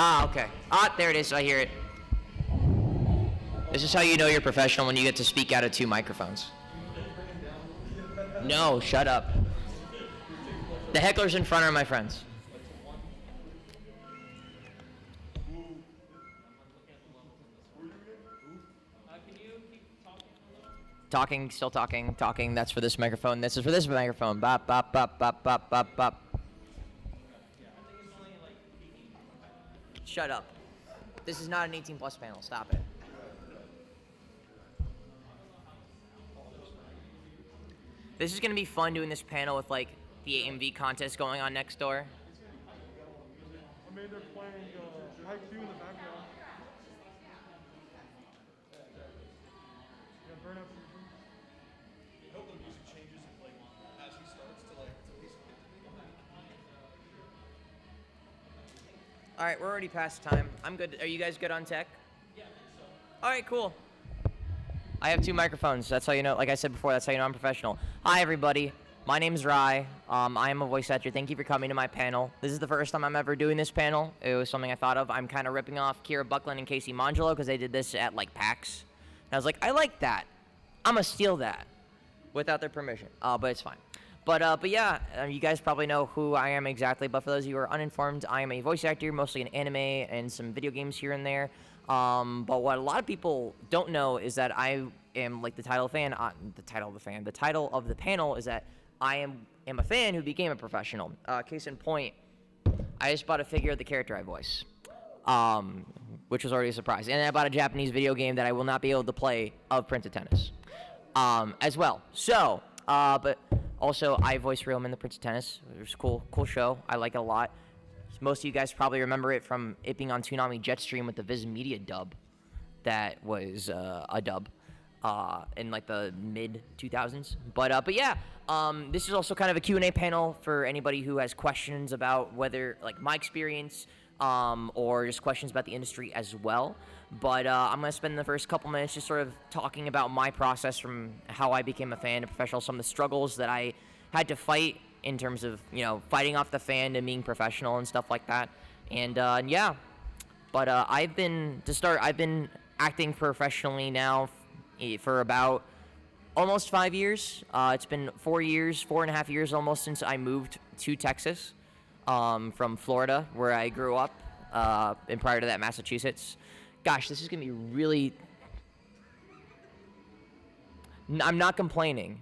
Ah, okay. Ah, there it is. I hear it. This is how you know you're professional when you get to speak out of two microphones. No, shut up. The hecklers in front are my friends. Talking, still talking, talking. That's for this microphone. This is for this microphone. Bop, bop, bop, bop, bop, bop, bop. Shut up. This is not an 18 plus panel. Stop it. This is going to be fun doing this panel with like the AMV contest going on next door. I mean, they're playing Haiku in the background. Yeah, burn up. I hope the music changes like as he starts to like to piece All right, we're already past time. I'm good. Are you guys good on tech? Yeah, I think so. All right, cool. I have two microphones. That's how you know. Like I said before, that's how you know I'm professional. Hi, everybody. My name's Rye. I am a voice actor. Thank you for coming to my panel. This is the first time I'm ever doing this panel. It was something I thought of. I'm kind of ripping off Kira Buckland and Casey Mongelo because they did this at like PAX. And I was like, I like that. I'm gonna steal that without their permission. But it's fine. But yeah, you guys probably know who I am exactly. But for those of you who are uninformed, I am a voice actor, mostly in anime and some video games here and there. But what a lot of people don't know is that I am like the title of the panel is that I am a fan who became a professional. Case in point, I just bought a figure of the character I voice, which was already a surprise. And I bought a Japanese video game that I will not be able to play of Prince of Tennis as well. So, but also I voice Realm in the Prince of Tennis. It was a cool show. I like it a lot. Most of you guys probably remember it from it being on Toonami Jetstream with the Viz Media dub. That was a dub in like the mid 2000s. But yeah, this is also kind of a Q&A panel for anybody who has questions about whether like my experience or just questions about the industry as well. But I'm going to spend the first couple minutes just sort of talking about my process from how I became a fan, a professional, some of the struggles that I had to fight in terms of, you know, fighting off the fan and being professional and stuff like that. And yeah, but I've been acting professionally now for about almost 5 years. It's been 4 years, 4.5 years almost since I moved to Texas from Florida, where I grew up, and prior to that, Massachusetts. Gosh, this is going to be really... I'm not complaining.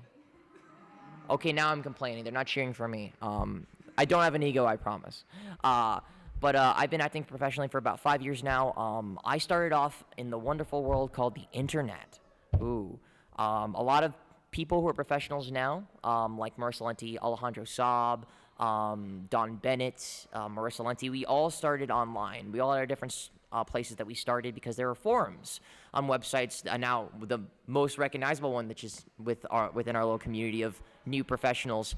Okay, now I'm complaining. They're not cheering for me. I don't have an ego, I promise. But I've been acting professionally for about 5 years now. I started off in the wonderful world called the internet. Ooh. A lot of people who are professionals now, like Marissa Lenti, Alejandro Saab, Don Bennett, Marissa Lenti, we all started online. We all had our different places that we started because there were forums on websites. Now, the most recognizable one, which is within our little community of new professionals,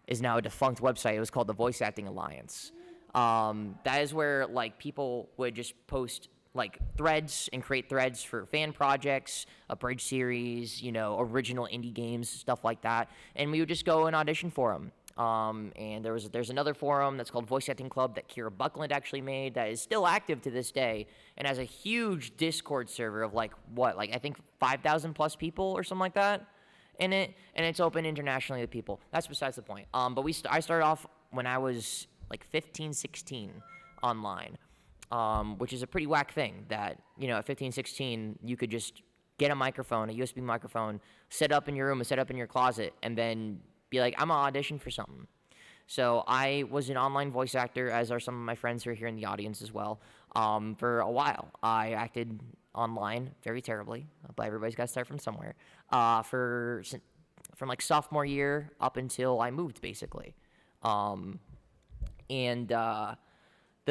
is now a defunct website. It was called the Voice Acting Alliance. That is where like people would just post like threads and create threads for fan projects, a bridge series, you know, original indie games, stuff like that. And we would just go and audition for them. And there's another forum that's called Voice Acting Club that Kira Buckland actually made that is still active to this day and has a huge Discord server of like I think 5,000 plus people or something like that in it, and it's open internationally to people. That's besides the point. But I started off when I was like 15, 16 online, which is a pretty whack thing that, you know, at 15, 16, you could just get a microphone, a USB microphone, set up in your room, set up in your closet, and then be like, I'm going to audition for something. So I was an online voice actor, as are some of my friends who are here in the audience as well, for a while. I acted online very terribly, but everybody's got to start from somewhere, from like sophomore year up until I moved, basically. And the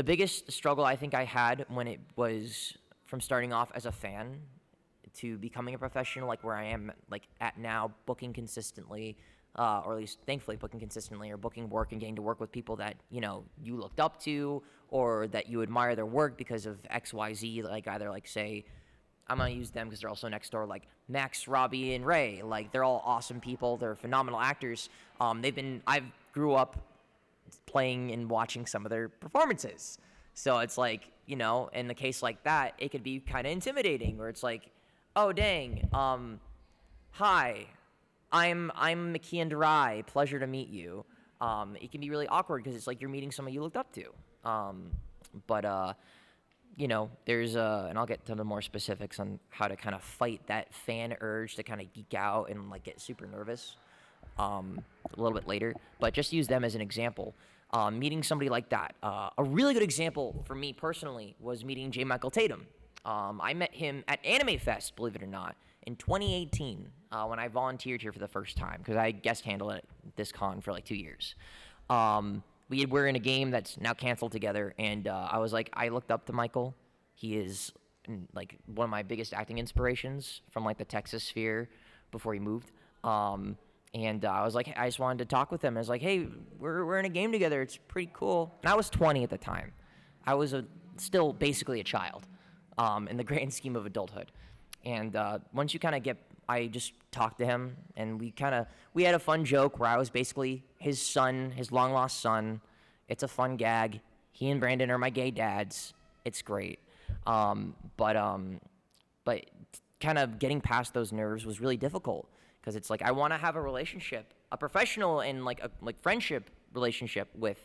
biggest struggle I think I had when it was from starting off as a fan to becoming a professional, like where I am like at now, booking consistently, or at least thankfully booking consistently, or booking work and getting to work with people that, you know, you looked up to or that you admire their work because of X, Y, Z, like either like say, I'm going to use them because they're also next door, like Max, Robbie, and Ray. Like they're all awesome people. They're phenomenal actors. I grew up playing and watching some of their performances. So it's like, in the case like that, it could be kind of intimidating, where it's like, oh dang, hi, I'm McKeand. Pleasure to meet you. It can be really awkward because it's like you're meeting someone you looked up to. But there's and I'll get to the more specifics on how to kind of fight that fan urge to kind of geek out and like get super nervous a little bit later. But just use them as an example. Meeting somebody like that. A really good example for me personally was meeting J. Michael Tatum. I met him at Animefest, believe it or not, in 2018 when I volunteered here for the first time because I guest handled at this con for like 2 years. We're in a game that's now canceled together, and I looked up to Michael. He is like one of my biggest acting inspirations from like the Texas sphere before he moved. And I was like, I just wanted to talk with him. I was like, hey, we're in a game together. It's pretty cool. And I was 20 at the time. I was still basically a child in the grand scheme of adulthood. And once you kind of I just talked to him, and we had a fun joke where I was basically his son, his long-lost son. It's a fun gag. He and Brandon are my gay dads. It's great. But kind of getting past those nerves was really difficult. Because it's like I want to have a relationship, a professional and like friendship relationship with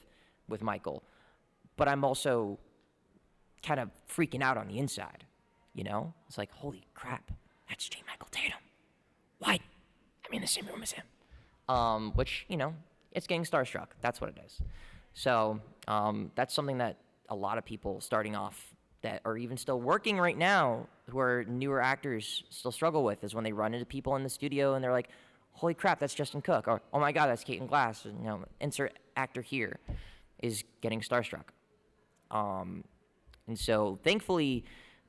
Michael, but I'm also kind of freaking out on the inside, It's like, holy crap, that's J. Michael Tatum. Why? I'm in the same room as him. Which it's getting starstruck. That's what it is. So that's something that a lot of people starting off that are even still working right now, who are newer actors, still struggle with, is when they run into people in the studio and they're like, holy crap, that's Justin Cook, or oh my god, that's Caden Glass, and, insert actor here, is getting starstruck. And so thankfully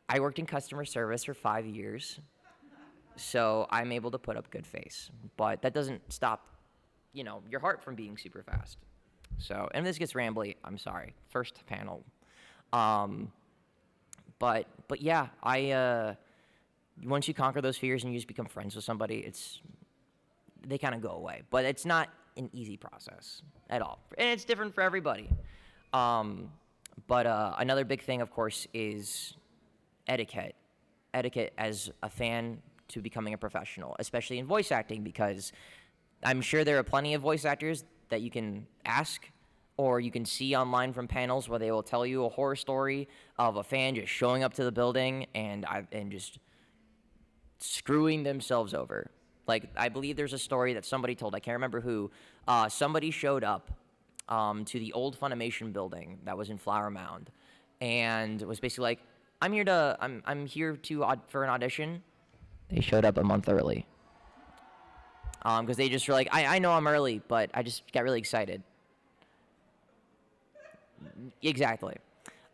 I worked in customer service for 5 years, so I'm able to put up good face, but that doesn't stop your heart from being super fast. So, and this gets rambly, I'm sorry, first panel. But yeah, once you conquer those fears and you just become friends with somebody, they kind of go away. But it's not an easy process at all, and it's different for everybody. But another big thing, of course, is etiquette. Etiquette as a fan to becoming a professional, especially in voice acting, because I'm sure there are plenty of voice actors that you can ask or you can see online from panels where they will tell you a horror story of a fan just showing up to the building and just screwing themselves over. Like, I believe there's a story that somebody told, I can't remember who, somebody showed up to the old Funimation building that was in Flower Mound, and was basically like, I'm here for an audition. They showed up a month early. Because they just were like, I know I'm early, but I just got really excited. Exactly.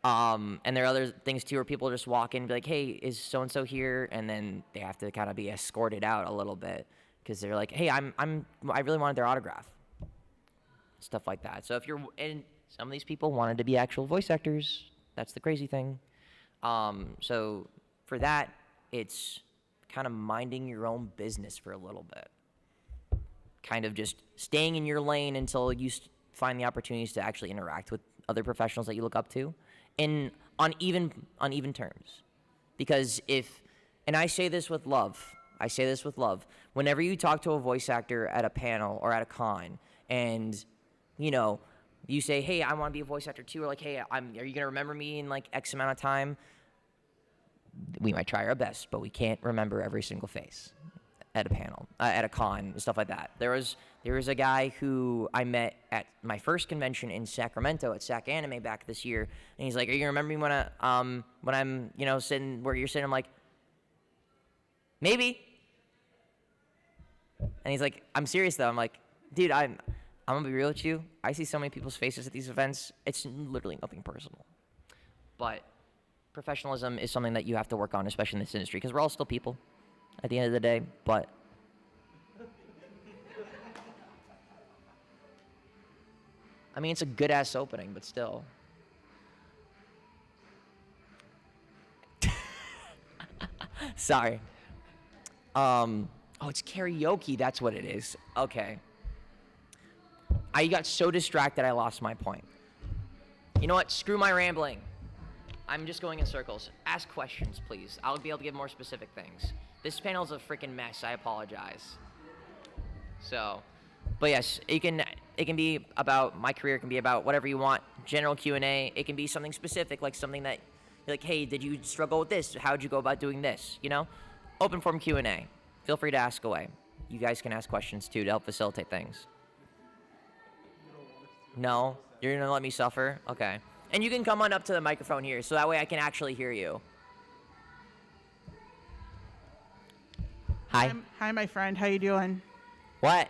And there are other things too where people just walk in and be like, hey, is so-and-so here? And then they have to kind of be escorted out a little bit because they're like, hey, I really wanted their autograph. Stuff like that. So and some of these people wanted to be actual voice actors. That's the crazy thing. So for that, it's kind of minding your own business for a little bit. Kind of just staying in your lane until you find the opportunities to actually interact with other professionals that you look up to, on even terms. Because and I say this with love, whenever you talk to a voice actor at a panel or at a con, and you say, hey, I want to be a voice actor too, or like, hey, are you gonna remember me in like X amount of time? We might try our best, but we can't remember every single face at a panel, at a con, and stuff like that. There was a guy who I met at my first convention in Sacramento at Sac Anime back this year, and he's like, "Are you gonna remember me when I'm sitting where you're sitting?" I'm like, "Maybe." And he's like, "I'm serious though." I'm like, "Dude, I'm gonna be real with you. I see so many people's faces at these events. It's literally nothing personal, but professionalism is something that you have to work on, especially in this industry, because we're all still people at the end of the day, but." I mean, it's a good-ass opening, but still. Sorry. It's karaoke. That's what it is. Okay. I got so distracted I lost my point. You know what? Screw my rambling. I'm just going in circles. Ask questions, please. I'll be able to give more specific things. This panel's a freaking mess. I apologize. So, but yes, it can be about my career. It can be about whatever you want. General Q&A. It can be something specific, like something that, like, hey, did you struggle with this? How'd you go about doing this? You know, open form Q&A. Feel free to ask away. You guys can ask questions too to help facilitate things. No, you're gonna let me suffer? Okay. And you can come on up to the microphone here, so that way I can actually hear you. Hi. Hi, my friend. How you doing? What?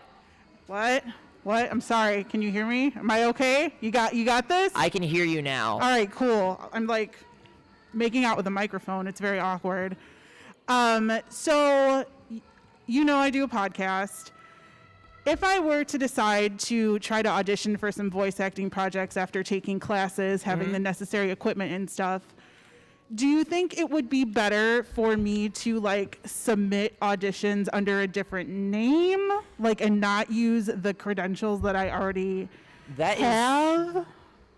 What? I'm sorry. Can you hear me? Am I okay? You got this? I can hear you now. All right, cool. I'm like making out with a microphone. It's very awkward. So you know I do a podcast. If I were to decide to try to audition for some voice acting projects after taking classes, having the necessary equipment and stuff, do you think it would be better for me to like submit auditions under a different name, like, and not use the credentials that I already have?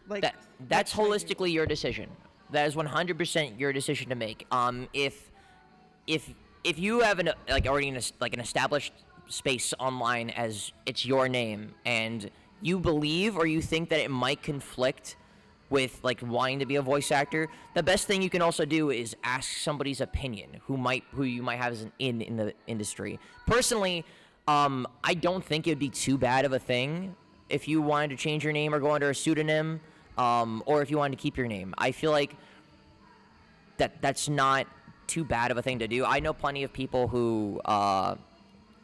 Like That's holistically your decision. That is 100% your decision to make. If you have an already an established space online as it's your name, and you believe or you think that it might conflict with like wanting to be a voice actor, the best thing you can also do is ask somebody's opinion who you might have as an in the industry. Personally, I don't think it'd be too bad of a thing if you wanted to change your name or go under a pseudonym, or if you wanted to keep your name. I feel like that's not too bad of a thing to do. I know plenty of people who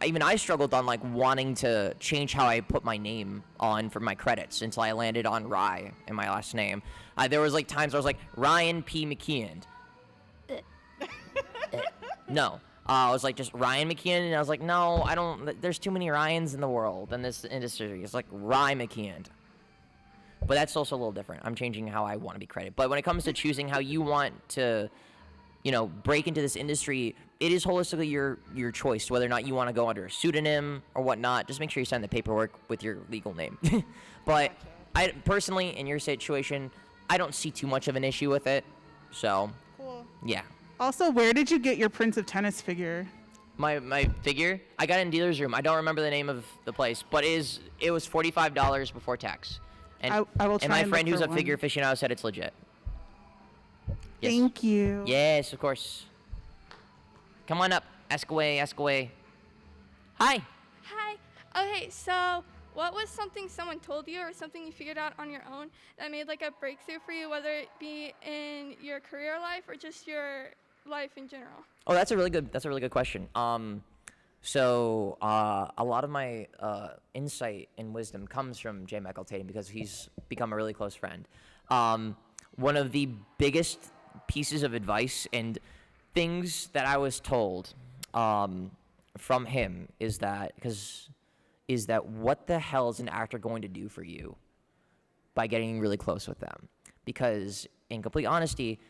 even I struggled on like wanting to change how I put my name on for my credits until I landed on Rye in my last name. There was like times where I was like Ryan P. McKeand. No, I was like just Ryan McKeand, and I was like, no, I don't. There's too many Ryans in the world in this industry. It's like Rye McKeand. But that's also a little different. I'm changing how I want to be credited. But when it comes to choosing how you want to, break into this industry, it is holistically your choice whether or not you want to go under a pseudonym or whatnot. Just make sure you sign the paperwork with your legal name. But I personally, in your situation, I don't see too much of an issue with it. So, cool. Yeah. Also, where did you get your Prince of Tennis figure? My figure? I got it in dealer's room. I don't remember the name of the place, but it was $45 before tax. And I will try and my and friend look who's for a figure one. aficionado said it's legit. Yes. Thank you. Yes, of course. Come on up. Ask away. Ask away. Hi. Hi. Okay, so what was something someone told you or something you figured out on your own that made like a breakthrough for you, whether it be in your career life or just your life in general? Oh, that's a really good question. So a lot of my insight and wisdom comes from J. Michael Tatum because he's become a really close friend. One of the biggest pieces of advice and things that I was told from him is that what the hell is an actor going to do for you by getting really close with them? Because in complete honesty,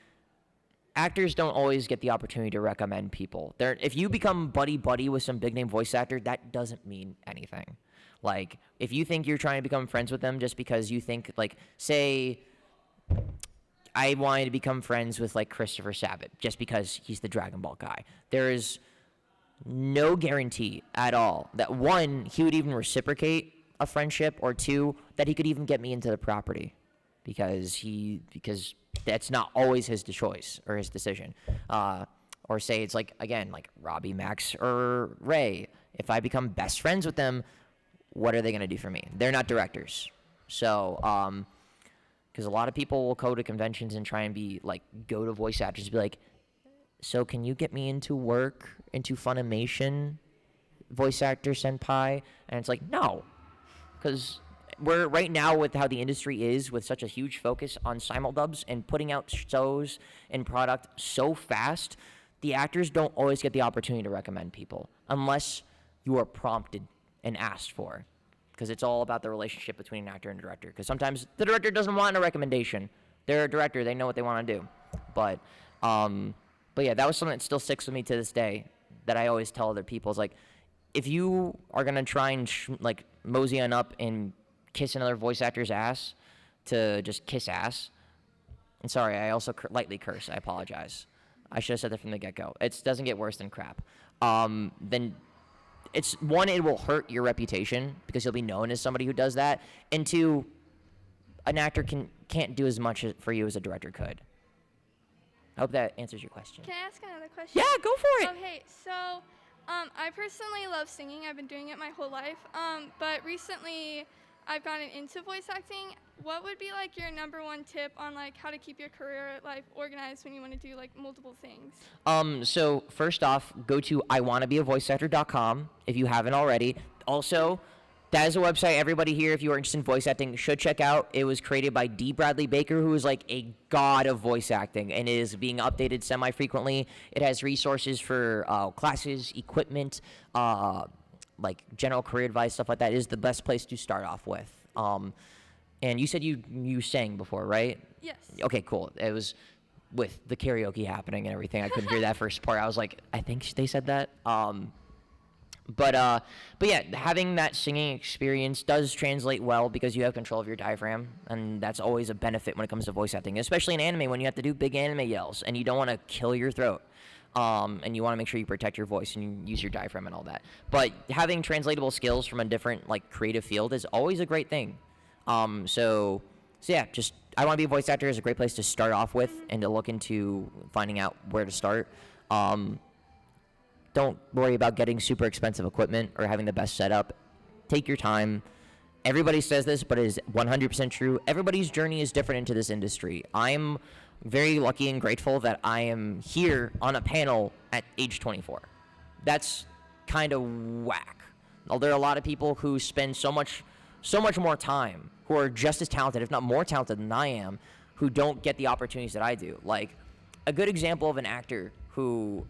actors don't always get the opportunity to recommend people. If you become buddy-buddy with some big-name voice actor, that doesn't mean anything. Like, if you think you're trying to become friends with them just because you think, like, say, I wanted to become friends with, like, Christopher Sabat just because he's the Dragon Ball guy. There is no guarantee at all that, one, he would even reciprocate a friendship, or two, that he could even get me into the property because that's not always his choice or his decision. Or say it's like, again, like Robbie, Max, or Ray. If I become best friends with them, what are they going to do for me? They're not directors. So, because a lot of people will go to conventions and try and go to voice actors and be like, so can you get me into work, into Funimation, voice actor senpai? And it's like, no. Because we're right now with how the industry is, with such a huge focus on simuldubs and putting out shows and product so fast, the actors don't always get the opportunity to recommend people unless you are prompted and asked for. Because it's all about the relationship between an actor and a director. Because sometimes the director doesn't want a recommendation. They're a director. They know what they want to do. But yeah, that was something that still sticks with me to this day that I always tell other people. Is like, if you are going to try and mosey on up and kiss another voice actor's ass to just kiss ass, And sorry, I also lightly curse. I apologize. I should have said that from the get-go. It doesn't get worse than crap. Then it's one, it will hurt your reputation because you'll be known as somebody who does that. And two, an actor can't do as much for you as a director could. I hope that answers your question. Can I ask another question? Yeah, go for it. Okay, so I personally love singing. I've been doing it my whole life. But recently I've gotten into voice acting. What would be like your number one tip on like how to keep your career life organized when you want to do like multiple things? So first off, go to iwannabeavoiceactor.com if you haven't already. Also, that is a website everybody here, if you are interested in voice acting, should check out. It was created by D. Bradley Baker, who is like a god of voice acting and is being updated semi-frequently. It has resources for classes, equipment, like general career advice, stuff like that. It is the best place to start off with. And you said you sang before, right? Yes. Okay, cool. It was with the karaoke happening and everything. I couldn't hear that first part. I was like, I think they said that. But yeah, having that singing experience does translate well because you have control of your diaphragm, and that's always a benefit when it comes to voice acting, especially in anime when you have to do big anime yells and you don't want to kill your throat. And you want to make sure you protect your voice and you use your diaphragm and all that. But having translatable skills from a different like creative field is always a great thing. So yeah, just I Want to Be a Voice Actor is a great place to start off with and to look into finding out where to start. Don't worry about getting super expensive equipment or having the best setup. Take your time. Everybody says this, but it is 100% true. Everybody's journey is different into this industry. I'm very lucky and grateful that I am here on a panel at age 24. That's kind of whack. Well, there are a lot of people who spend so much more time, who are just as talented, if not more talented than I am, who don't get the opportunities that I do. Like, a good example of an actor who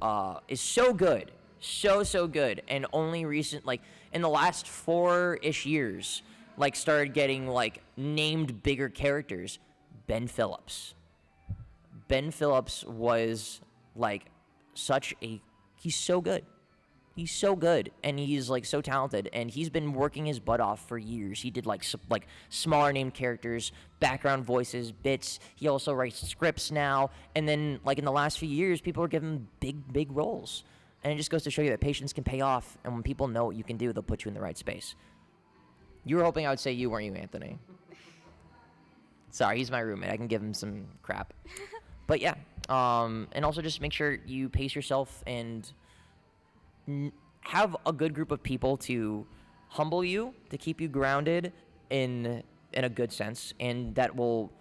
is so good, so good, and only like, in the last 4-ish years, like, started getting, like, named bigger characters, Ben Phillips. Ben Phillips was, like, he's so good. He's so good, and he's, like, so talented, and he's been working his butt off for years. He did, like smaller named characters, background voices, bits. He also writes scripts now, and then, like, in the last few years, people are giving him big roles. And it just goes to show you that patience can pay off, and when people know what you can do, they'll put you in the right space. You were hoping I would say you, weren't you, Anthony? Sorry, he's my roommate. I can give him some crap. But yeah, and also just make sure you pace yourself and have a good group of people to humble you, to keep you grounded in a good sense, and that will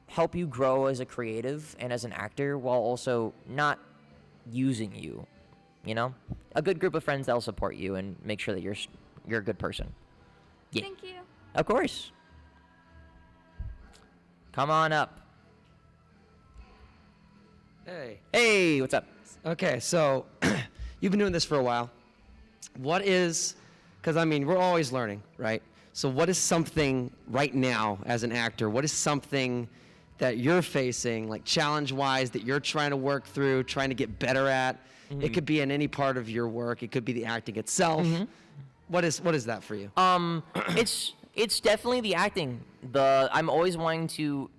help you grow as a creative and as an actor while also not using you, you know? A good group of friends that'll support you and make sure that you're a good person. Yeah. Thank you. Of course. Come on up. Hey, what's up? Okay, so you've been doing this for a while. What is, because I mean, we're always learning, right? So what is something right now as an actor, what is something that you're facing, like challenge-wise, that you're trying to work through, trying to get better at? Mm-hmm. It could be in any part of your work. It could be the acting itself. Mm-hmm. What is that for you? It's definitely the acting. I'm always wanting to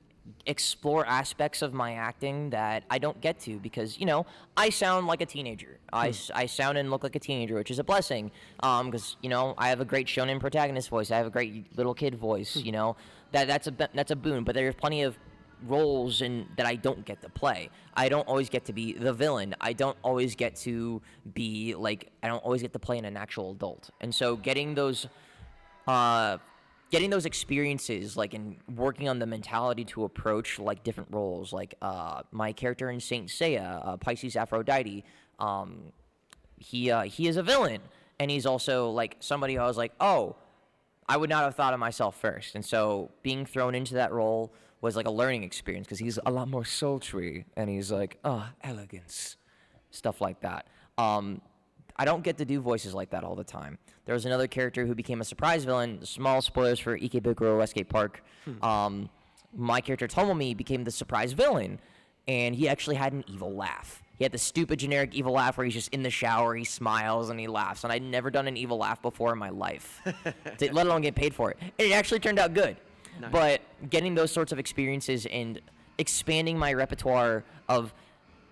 explore aspects of my acting that I don't get to because, you know, I sound like a teenager. I sound and look like a teenager, which is a blessing because, you know, I have a great shonen protagonist voice. I have a great little kid voice, you know. That's a boon, but there's plenty of roles that I don't get to play. I don't always get to be the villain. I don't always get to be, like, I don't always get to play an actual adult. And so getting those experiences, like, in working on the mentality to approach, like, different roles, like my character in Saint Seiya, Pisces Aphrodite, he is a villain, and he's also, like, somebody who I was like, oh, I would not have thought of myself first. And so being thrown into that role was like a learning experience because he's a lot more sultry, and he's like, oh, elegance, stuff like that. I don't get to do voices like that all the time. There was another character who became a surprise villain. Small spoilers for Ikebukuro Escape Park. My character Tomomi became the surprise villain, and he actually had an evil laugh. He had the stupid generic evil laugh where he's just in the shower, he smiles, and he laughs. And I'd never done an evil laugh before in my life, let alone get paid for it. And it actually turned out good. Nice. But getting those sorts of experiences and expanding my repertoire of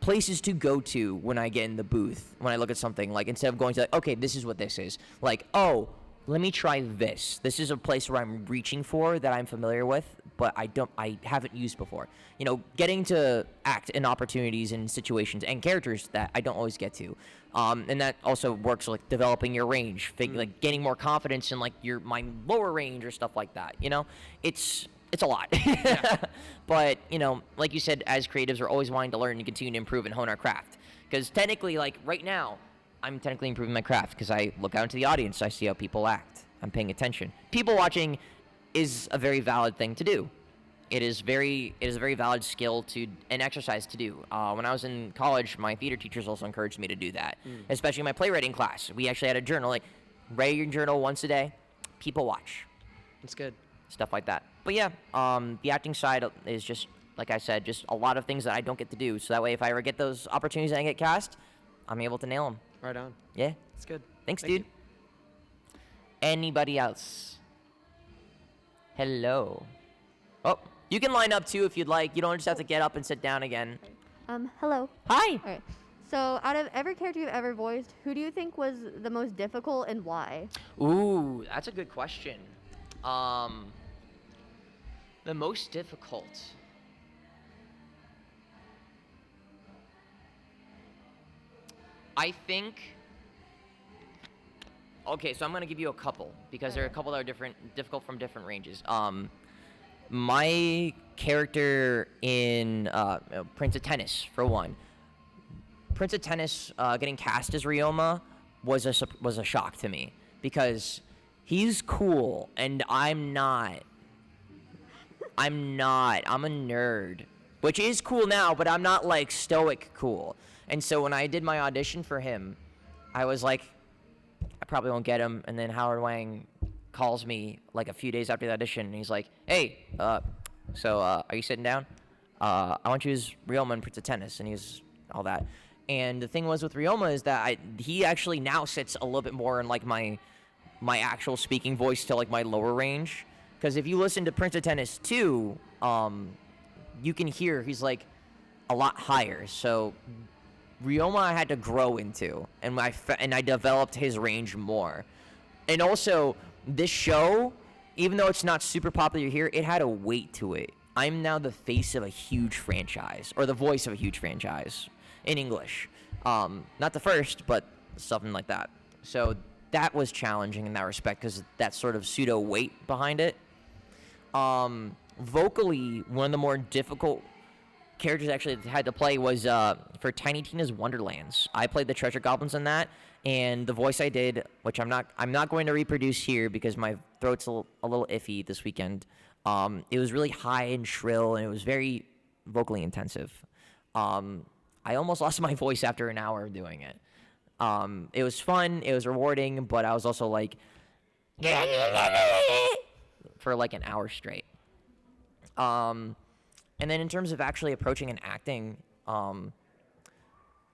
places to go to when I get in the booth, when I look at something. Like, instead of going to, like, okay, this is what this is. Like, oh, let me try this. This is a place where I'm reaching for that I'm familiar with, but I haven't used before. You know, getting to act in opportunities and situations and characters that I don't always get to. And that also works like developing your range, like gaining more confidence in like my lower range or stuff like that. You know, it's a lot. But, you know, like you said, as creatives, we're always wanting to learn and continue to improve and hone our craft. Because technically, like right now, I'm technically improving my craft because I look out into the audience, I see how people act. I'm paying attention. People watching is a very valid thing to do. It is a very valid skill an exercise to do. When I was in college, my theater teachers also encouraged me to do that, especially in my playwriting class. We actually had a journal, like, write your journal once a day. People watch. That's good. Stuff like that. But yeah, the acting side is just, like I said, just a lot of things that I don't get to do. So that way, if I ever get those opportunities and I get cast, I'm able to nail them. Right on. Yeah. That's good. Thanks, Thank dude. you. Anybody else? Hello. Oh, you can line up too if you'd like. You don't just have to get up and sit down again. Hello. Hi. All right. So, out of every character you've ever voiced, who do you think was the most difficult and why? Ooh, that's a good question. The most difficult. I think. Okay, so I'm gonna give you a couple because there are a couple that are difficult from different ranges. My character in Prince of Tennis, for one. Prince of Tennis getting cast as Ryoma was a shock to me because he's cool and I'm not. I'm a nerd, which is cool now, but I'm not like stoic cool. And so when I did my audition for him, I was like, I probably won't get him. And then Howard Wang calls me like a few days after the audition, and he's like, hey, are you sitting down? I want you as Ryoma in Prince of Tennis. And he's all that. And the thing was with Ryoma is that he actually now sits a little bit more in like my actual speaking voice to like my lower range. Because if you listen to Prince of Tennis 2, you can hear he's like a lot higher. So Ryoma I had to grow into, and I developed his range more. And also, this show, even though it's not super popular here, it had a weight to it. I'm now the face of a huge franchise, or the voice of a huge franchise in English. Not the first, but something like that. So that was challenging in that respect because that sort of pseudo weight behind it. Vocally, one of the more difficult characters I actually had to play was for Tiny Tina's Wonderlands. I played the treasure goblins in that, and the voice I did, which I'm not going to reproduce here because my throat's a little iffy this weekend. It was really high and shrill, and it was very vocally intensive. I almost lost my voice after an hour of doing it. It was fun, it was rewarding, but I was also like for like an hour straight. And then in terms of actually approaching and acting,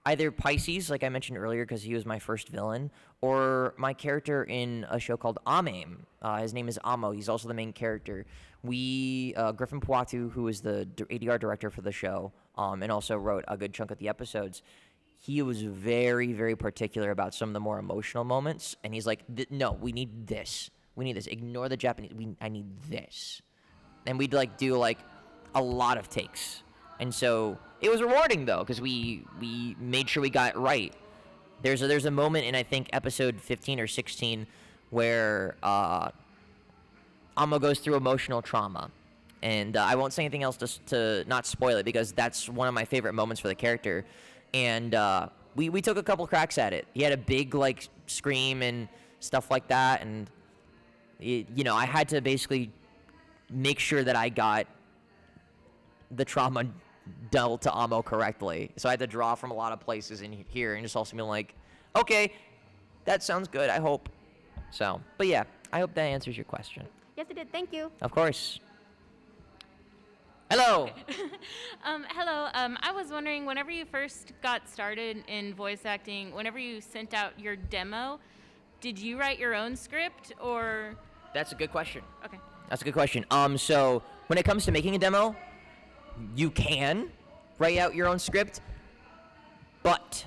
either Pisces, like I mentioned earlier, because he was my first villain, or my character in a show called Amame. His name is Amo. He's also the main character. Griffin Puatu, who is the ADR director for the show, and also wrote a good chunk of the episodes, he was very, very particular about some of the more emotional moments. And he's like, no, we need this. We need this. Ignore the Japanese. I need this. And we'd like do like a lot of takes. And so it was rewarding though, because we made sure we got it right. There's a moment in I think episode 15 or 16 where Amo goes through emotional trauma. And I won't say anything else to not spoil it because that's one of my favorite moments for the character. And we took a couple cracks at it. He had a big like scream and stuff like that, and I had to basically make sure that I got the trauma dealt to Amo correctly. So I had to draw from a lot of places in here and just also be like, okay, that sounds good, I hope. So, but yeah, I hope that answers your question. Yes, it did. Thank you. Of course. Hello. Hello. I was wondering, whenever you first got started in voice acting, whenever you sent out your demo, did you write your own script or? That's a good question. Okay. That's a good question. So when it comes to making a demo, You can write out your own script, but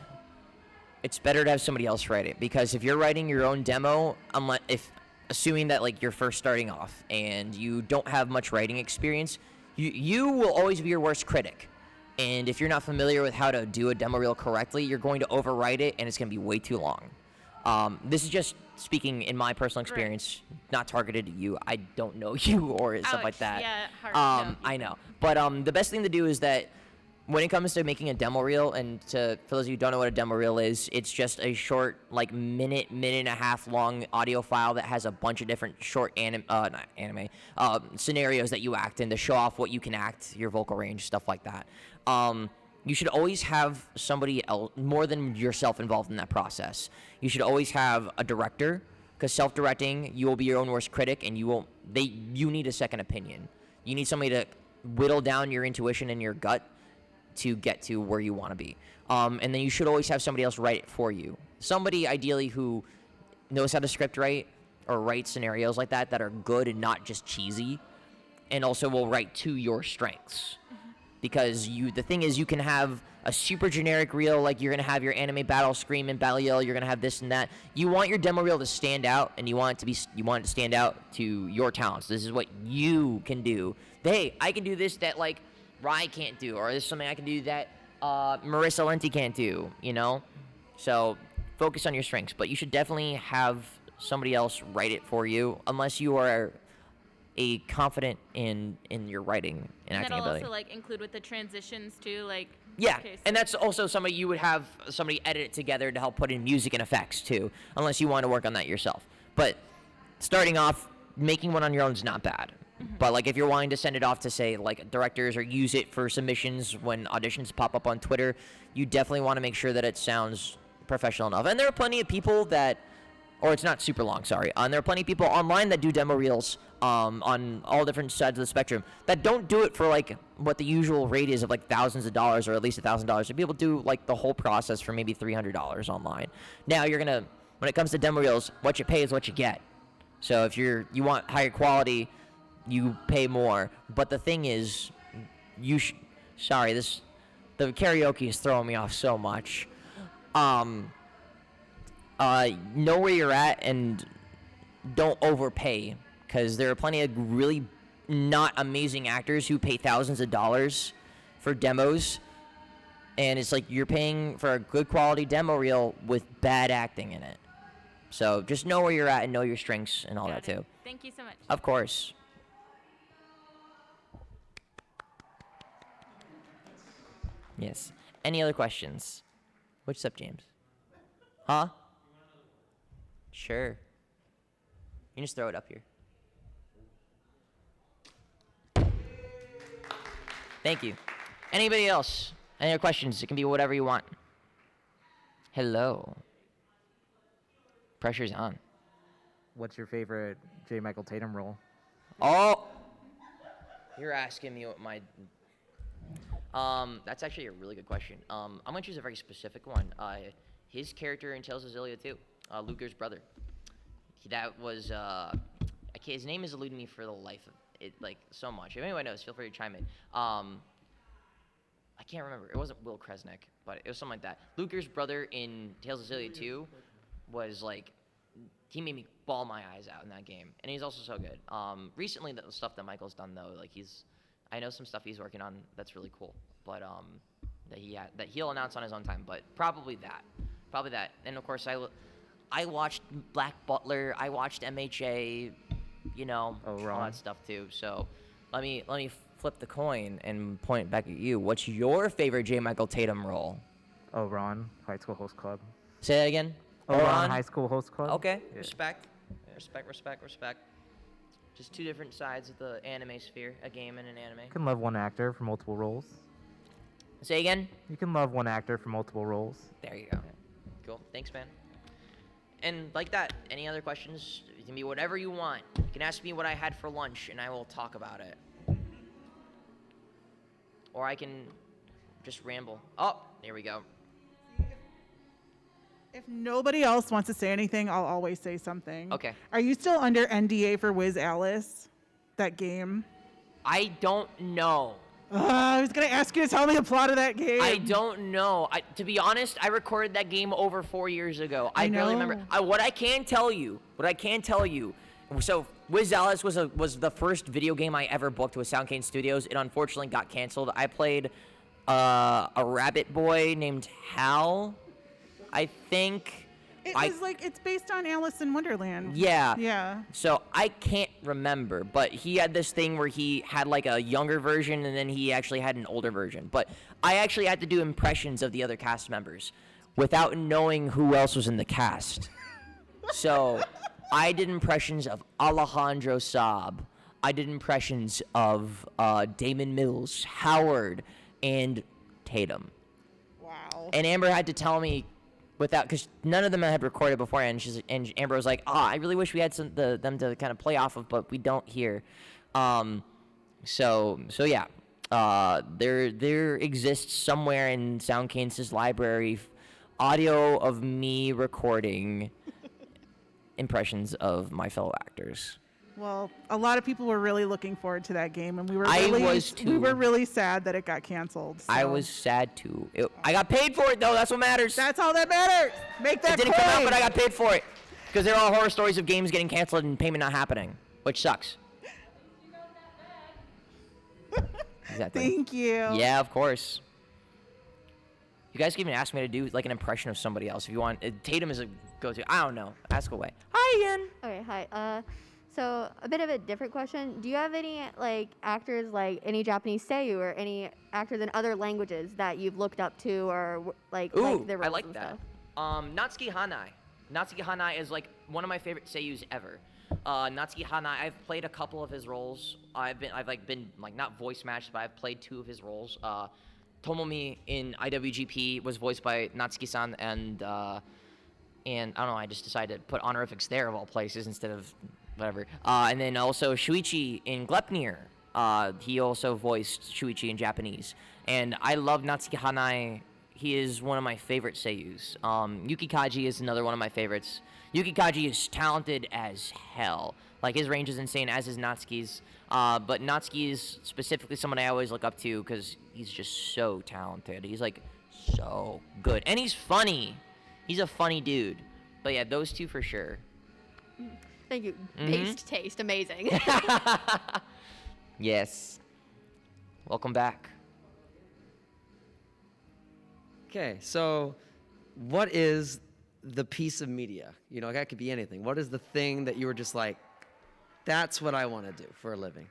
it's better to have somebody else write it, because if you're writing your own demo, assuming that like you're first starting off and you don't have much writing experience, you will always be your worst critic. And if you're not familiar with how to do a demo reel correctly, you're going to overwrite it, and it's going to be way too long. This is just speaking in my personal experience, not targeted to you. I don't know you or stuff like that. Yeah, hard to know. I know. But the best thing to do is that when it comes to making a demo reel, and for those of you who don't know what a demo reel is, it's just a short, like minute and a half long audio file that has a bunch of different short scenarios that you act in to show off what you can act, your vocal range, stuff like that. You should always have somebody else, more than yourself, involved in that process. You should always have a director, because self-directing, you will be your own worst critic, and you need a second opinion. You need somebody to whittle down your intuition and your gut to get to where you want to be. And then you should always have somebody else write it for you. Somebody ideally who knows how to script write or write scenarios like that are good and not just cheesy, and also will write to your strengths. Because the thing is, you can have a super generic reel, like you're going to have your anime battle scream and battle yell, you're going to have this and that. You want your demo reel to stand out, and you want it to stand out to your talents. This is what you can do. Hey, I can do this that like Rye can't do, or there's something I can do that Marissa Lenti can't do, you know? So focus on your strengths, but you should definitely have somebody else write it for you, unless you are confident in your writing and acting that'll ability. also like include with the transitions too, like. Yeah, Okay, so and that's also somebody you would have somebody edit it together to help put in music and effects too, unless you want to work on that yourself. But starting off, making one on your own is not bad. But like if you're wanting to send it off to say like directors or use it for submissions when auditions pop up on Twitter, you definitely want to make sure that it sounds professional enough. And there are plenty of people that, or it's not super long, sorry. And there are plenty of people online that do demo reels on all different sides of the spectrum that don't do it for like what the usual rate is of like thousands of dollars or at least $1,000. So people do like the whole process for maybe $300 online. Now when it comes to demo reels, what you pay is what you get. So if you want higher quality, you pay more. But the thing is, the karaoke is throwing me off so much. Know where you're at and don't overpay, because there are plenty of really not amazing actors who pay thousands of dollars for demos, and it's like you're paying for a good quality demo reel with bad acting in it. So just know where you're at and know your strengths and all Got that it. too. Thank you so much. Of course. Yes. Any other questions? What's up, James? Huh? Sure. You can just throw it up here. Thank you. Anybody else? Any other questions? It can be whatever you want. Hello. Pressure's on. What's your favorite J. Michael Tatum role? Oh! You're asking me what my... that's actually a really good question. I'm gonna choose a very specific one. His character in Tales of Zillia 2, Luger's brother. That was, his name is eluding me for the life of it, like, so much. If anyone knows, feel free to chime in. I can't remember. It wasn't Will Kresnick, but it was something like that. Luger's brother in Tales of Zillia 2 was, like, he made me bawl my eyes out in that game. And he's also so good. Recently, the stuff that Michael's done, though, like, I know some stuff he's working on that's really cool, but that he'll announce on his own time. But probably that. And of course, I watched Black Butler. I watched MHA. You know, all that stuff too. So let me flip the coin and point back at you. What's your favorite J. Michael Tatum role? Ron, High School Host Club. Say that again. Ron, High School Host Club. Okay. Yeah. Respect. Just two different sides of the anime sphere, a game and an anime. You can love one actor for multiple roles. Say again? You can love one actor for multiple roles. There you go. Cool. Thanks, man. And like that, any other questions? It can be whatever you want. You can ask me what I had for lunch, and I will talk about it. Or I can just ramble. Oh, there we go. If nobody else wants to say anything, I'll always say something. Okay. Are you still under NDA for Wiz Alice? That game? I don't know. I was gonna ask you to tell me the plot of that game. I don't know. To be honest, I recorded that game over 4 years ago. I barely know. remember. What I can tell you. So Wiz Alice was the first video game I ever booked with Soundcane Studios. It unfortunately got canceled. I played a rabbit boy named Hal, I think. It's based on Alice in Wonderland. Yeah. Yeah. So I can't remember, but he had this thing where he had like a younger version and then he actually had an older version. But I actually had to do impressions of the other cast members without knowing who else was in the cast. So I did impressions of Alejandro Saab. I did impressions of Damon Mills, Howard, and Tatum. Wow. And Amber had to tell me because none of them had recorded beforehand. And Amber was like, I really wish we had them to kind of play off of, but we don't here. So yeah. There exists somewhere in Soundcane's library audio of me recording impressions of my fellow actors. Well, a lot of people were really looking forward to that game, and we were really sad that it got canceled. So. I was sad too. I got paid for it though. That's what matters. That's all that matters. Make that. It didn't coin. come out, but I got paid for it because they're all horror stories of games getting canceled and payment not happening, which sucks. Exactly. Thank you. Yeah, of course. You guys can even ask me to do like an impression of somebody else if you want. Tatum is a go-to. I don't know. Ask away. Hi, Ian. Okay, hi. So a bit of a different question. Do you have any like actors, like any Japanese seiyuu or any actors in other languages that you've looked up to or like their roles I like and that. stuff? Natsuki Hanai. Natsuki Hanai is like one of my favorite seiyus ever. Natsuki Hanai, I've played a couple of his roles. I've been not voice matched, but I've played 2 of his roles. Tomomi in IWGP was voiced by Natsuki-san, and I don't know, I just decided to put honorifics there of all places instead of whatever. And then also Shuichi in Glepnir. He also voiced Shuichi in Japanese. And I love Natsuki Hanai. He is one of my favorite seiyus. Yuki Kaji is another one of my favorites. Yuki Kaji is talented as hell. Like, his range is insane, as is Natsuki's. But Natsuki is specifically someone I always look up to because he's just so talented. He's, like, so good. And he's funny. He's a funny dude. But, yeah, those 2 for sure. Thank you. Taste, amazing. Yes. Welcome back. Okay, so what is the piece of media? You know, that could be anything. What is the thing that you were just like, that's what I want to do for a living?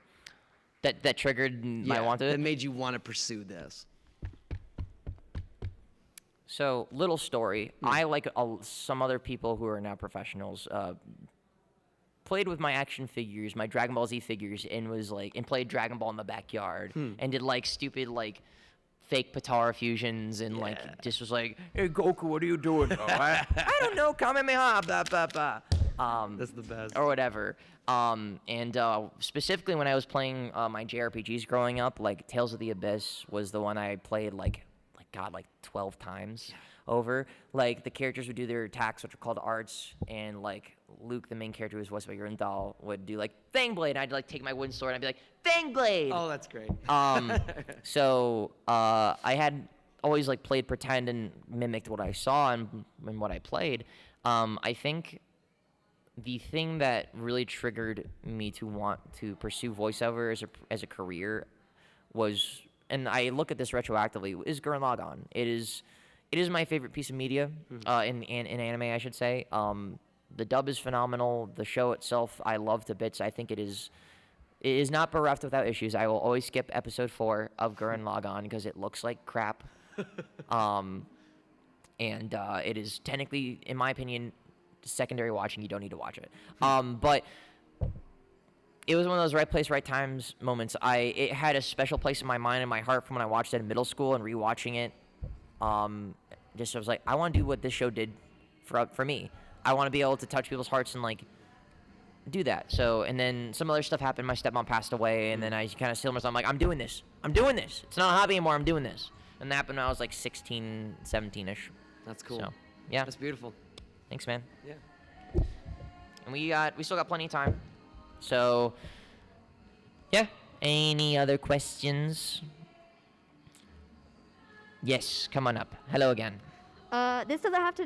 That triggered my want to do it? That made you want to pursue this. So, little story. I, like some other people who are now professionals, played with my action figures, my Dragon Ball Z figures, and played Dragon Ball in the backyard, and did like stupid fake Patara fusions, and just was like, "Hey Goku, what are you doing?" I don't know, Kamehameha, blah blah blah. That's the best. Or whatever. And specifically when I was playing my JRPGs growing up, like Tales of the Abyss was the one I played like 12 times over. Like, the characters would do their attacks, which are called arts, and like Luke, the main character who was voiced by Yurundal, would do like Fang Blade, and I'd like take my wooden sword and I'd be like, Fang Blade! Oh, that's great. So I had always like played pretend and mimicked what I saw and what I played. I think the thing that really triggered me to want to pursue voiceover as a career was, and I look at this retroactively, is Gurren Lagann. It is my favorite piece of media in anime, I should say. The dub is phenomenal. The show itself, I love to bits. I think it is not bereft without issues. I will always skip episode 4 of Gurren Lagann because it looks like crap. And it is technically, in my opinion, secondary watching. You don't need to watch it. But it was one of those right place, right times moments. It had a special place in my mind and my heart from when I watched it in middle school, and rewatching it. Just I was like, I want to do what this show did for me. I want to be able to touch people's hearts and like do that. So, and then some other stuff happened. My stepmom passed away, and then I kind of sealed myself. I'm like, I'm doing this. It's not a hobby anymore. I'm doing this. And that happened when I was like 16, 17-ish. That's cool. So, yeah. That's beautiful. Thanks, man. Yeah. And we still got plenty of time. So, yeah. Any other questions? Yes, come on up. Hello again. This doesn't have to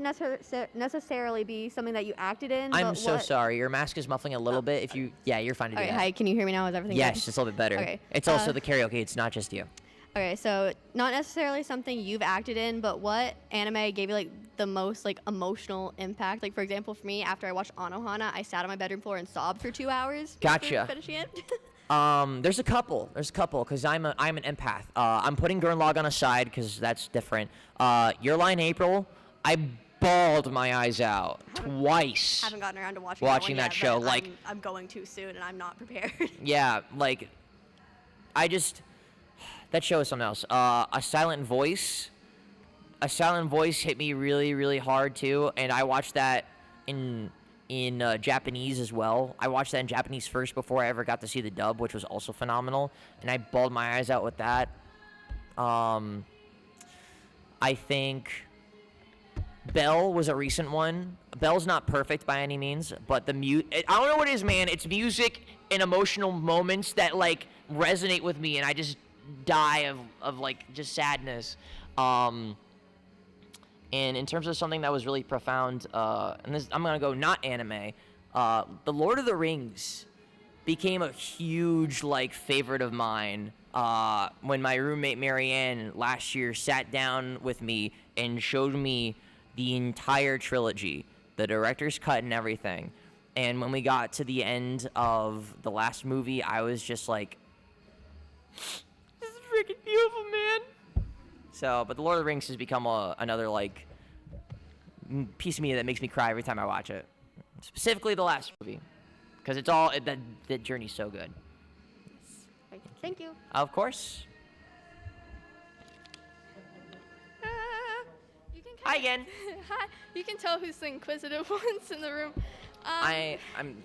necessarily be something that you acted in. I'm but so what... sorry. Your mask is muffling a little bit. If you, yeah, you're fine to do All right, that. hi. Can you hear me now? Is everything Yes, good? it's a little bit better. Okay. It's also the karaoke. It's not just you. Okay, so not necessarily something you've acted in, but what anime gave you like the most like emotional impact? Like for example, for me, after I watched Anohana, I sat on my bedroom floor and sobbed for 2 hours. Gotcha. After finishing it. There's a couple, because I'm an empath. I'm putting Gurren Lagann aside because that's different. Your Lie in April, I bawled my eyes out twice. Haven't gotten around to watching that yet, show. but Like, I'm going too soon, and I'm not prepared. yeah, like, that show is something else. A Silent Voice hit me really, really hard too, and I watched that in Japanese as well. I watched that in Japanese first before I ever got to see the dub, which was also phenomenal, and I bawled my eyes out with that. I think Belle was a recent one. Belle's not perfect by any means, but I don't know what it is, man. It's music and emotional moments that like resonate with me, and I just die of like just sadness. And in terms of something that was really profound, and this, I'm gonna go not anime. The Lord of the Rings became a huge like favorite of mine when my roommate Marianne last year sat down with me and showed me the entire trilogy, the director's cut and everything. And when we got to the end of the last movie, I was just like, this is freaking beautiful, man. So, but The Lord of the Rings has become another, like, piece of me that makes me cry every time I watch it. Specifically the last movie. Because it's all, that journey's so good. Thank you. Of course. You can Hi kinda- again. Hi. You can tell who's the inquisitive ones in the room.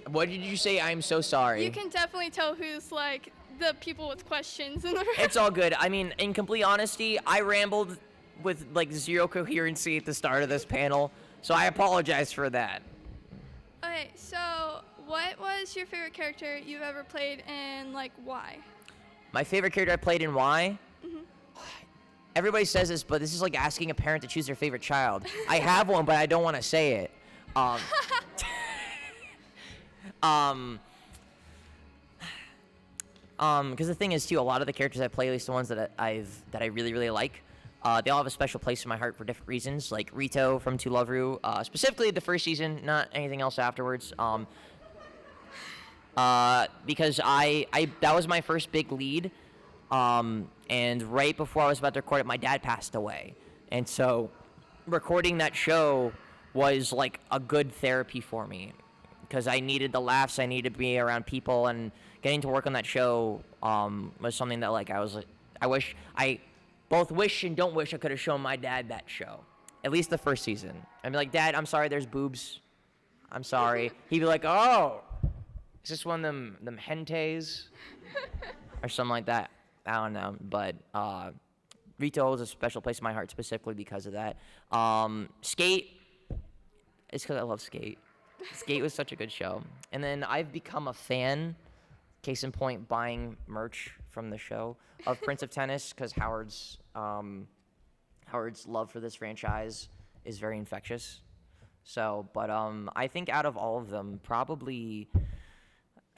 What did you say? I'm so sorry. You can definitely tell who's like the people with questions in the room. It's all good. I mean, in complete honesty, I rambled with like zero coherency at the start of this panel, so I apologize for that. Okay, so what was your favorite character you've ever played and like why? My favorite character I played and why? Everybody says this, but this is like asking a parent to choose their favorite child. I have one, but I don't want to say it. Because the thing is too, a lot of the characters I play, at least the ones that I really, really like, they all have a special place in my heart for different reasons. Like Rito from To Love Ru, specifically the first season, not anything else afterwards. Because that was my first big lead. And right before I was about to record it, my dad passed away. And so recording that show was like a good therapy for me because I needed the laughs, I needed to be around people, and getting to work on that show was something that like I both wish and don't wish I could have shown my dad that show, at least the first season. I'd be like, Dad, I'm sorry, there's boobs. I'm sorry. He'd be like, oh, is this one of them hentais or something like that? I don't know, but Rito holds a special place in my heart specifically because of that. Skate, it's because I love Skate. Skate was such a good show. And then I've become a fan, case in point, buying merch from the show, of Prince of Tennis, because Howard's love for this franchise is very infectious. So, but I think out of all of them, probably,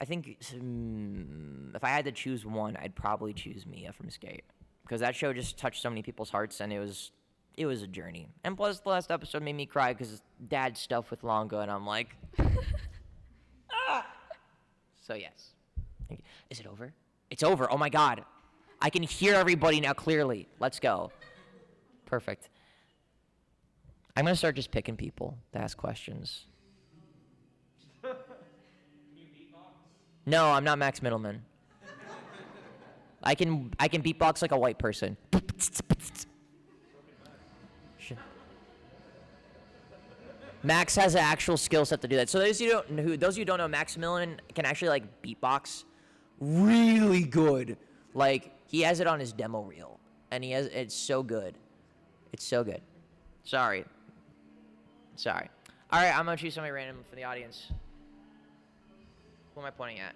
I think if I had to choose one, I'd probably choose Mia from Skate, because that show just touched so many people's hearts, and it was a journey. And plus, the last episode made me cry because Dad's stuff with Longa, and I'm like, ah! So yes. Thank you. Is it over? It's over. Oh my God. I can hear everybody now clearly. Let's go. Perfect. I'm gonna start just picking people to ask questions. No, I'm not Max Middleman. I can beatbox like a white person. Max has an actual skill set to do that. So those of you who don't know, Max Middleman can actually like beatbox really good. Like he has it on his demo reel, and it's so good. It's so good. Sorry. All right, I'm gonna choose somebody random from the audience. Who am I pointing at?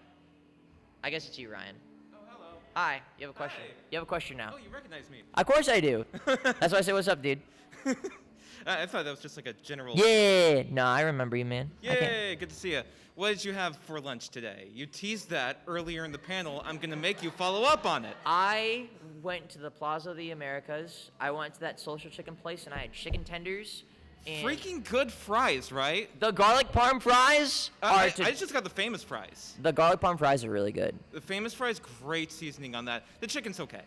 I guess it's you, Ryan. Oh, hello. Hi. You have a question. Hi. You have a question now. Oh, you recognize me. Of course I do. That's why I say, what's up, dude? I thought that was just like a general. Yeah. No, I remember you, man. I can't- Yay, good to see you. What did you have for lunch today? You teased that earlier in the panel. I'm gonna make you follow up on it. I went to the Plaza of the Americas. I went to that social chicken place, and I had chicken tenders. And Freaking good fries, right? the garlic parm fries I are to, I just got the famous fries. the garlic parm fries are really good. The famous fries, great seasoning on that. The chicken's okay.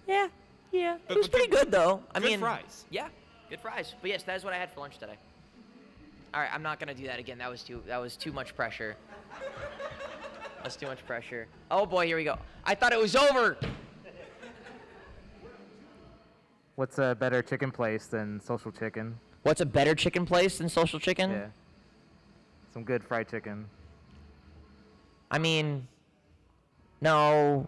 Yeah. But- It was but pretty good though. I good mean, fries. Yeah, good fries. But yes, that is what I had for lunch today. All right, I'm not gonna do that again. That was too much pressure. That's too much pressure. Oh boy, here we go. I thought it was over. What's a better chicken place than Social Chicken? What's a better chicken place than Social Chicken? Yeah. Some good fried chicken. I mean, no.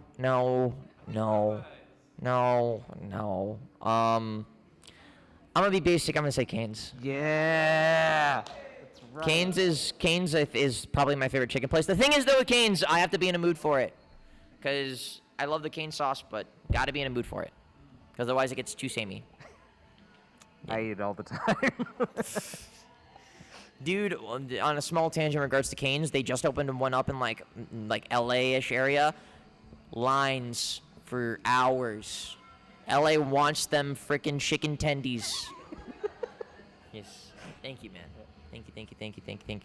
I'm gonna be basic. I'm gonna say Cane's. Yeah. Cane's is probably my favorite chicken place. The thing is though with Cane's, I have to be in a mood for it, cause I love the cane sauce, but gotta be in a mood for it, cause otherwise it gets too samey. I eat it all the time. Dude, on a small tangent in regards to Cane's, they just opened one up in like LA-ish area. Lines for hours. LA wants them frickin' chicken tendies. Yes. Thank you, man. Thank you.